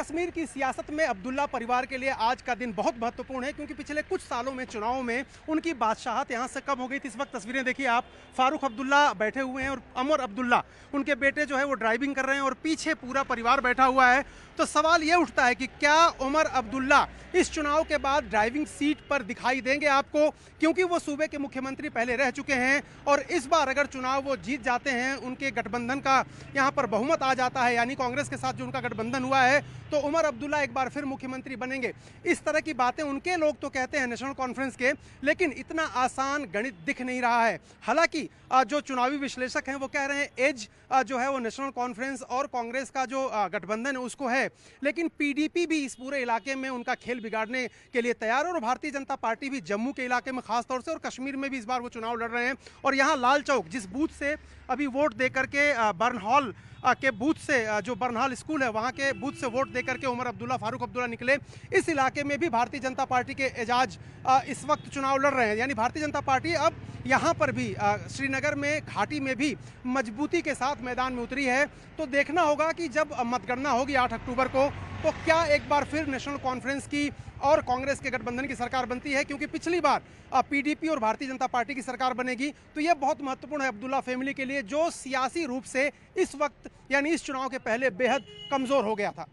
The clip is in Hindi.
कश्मीर की सियासत में अब्दुल्ला परिवार के लिए आज का दिन बहुत महत्वपूर्ण है, क्योंकि पिछले कुछ सालों में चुनावों में उनकी बादशाहत यहाँ से कम हो गई थी। इस वक्त तस्वीरें देखिए आप, फारूक अब्दुल्ला बैठे हुए हैं और उमर अब्दुल्ला उनके बेटे जो है वो ड्राइविंग कर रहे हैं और पीछे पूरा परिवार बैठा हुआ है। तो सवाल ये उठता है कि क्या उमर अब्दुल्ला इस चुनाव के बाद ड्राइविंग सीट पर दिखाई देंगे आपको, क्योंकि वो सूबे के मुख्यमंत्री पहले रह चुके हैं और इस बार अगर चुनाव वो जीत जाते हैं, उनके गठबंधन का यहाँ पर बहुमत आ जाता है, यानी कांग्रेस के साथ जो उनका गठबंधन हुआ है, तो उमर अब्दुल्ला एक बार फिर मुख्यमंत्री बनेंगे। इस तरह की बातें उनके लोग तो कहते हैं नेशनल कॉन्फ्रेंस के, लेकिन इतना आसान गणित दिख नहीं रहा है। हालांकि जो चुनावी विश्लेषक हैं वो कह रहे हैं एज जो है वो नेशनल कॉन्फ्रेंस और कांग्रेस का जो गठबंधन है उसको है, लेकिन पीडीपी भी इस पूरे इलाके में उनका खेल बिगाड़ने के लिए तैयार है और भारतीय जनता पार्टी भी जम्मू के इलाके में खासतौर से और कश्मीर में भी इस बार वो चुनाव लड़ रहे हैं। और यहाँ लाल चौक जिस बूथ से अभी वोट दे करके बर्न हॉल के बूथ से, जो बर्नहाल स्कूल है वहाँ के बूथ से वोट देकर के उमर अब्दुल्ला फारूक अब्दुल्ला निकले, इस इलाके में भी भारतीय जनता पार्टी के एजाज इस वक्त चुनाव लड़ रहे हैं। यानी भारतीय जनता पार्टी अब यहाँ पर भी श्रीनगर में घाटी में भी मजबूती के साथ मैदान में उतरी है। तो देखना होगा कि जब मतगणना होगी 8 अक्टूबर को, तो क्या एक बार फिर नेशनल कॉन्फ्रेंस की और कांग्रेस के गठबंधन की सरकार बनती है, क्योंकि पिछली बार पीडीपी और भारतीय जनता पार्टी की सरकार बनेगी। तो यह बहुत महत्वपूर्ण है अब्दुल्ला फैमिली के लिए, जो सियासी रूप से इस वक्त यानी इस चुनाव के पहले बेहद कमजोर हो गया था।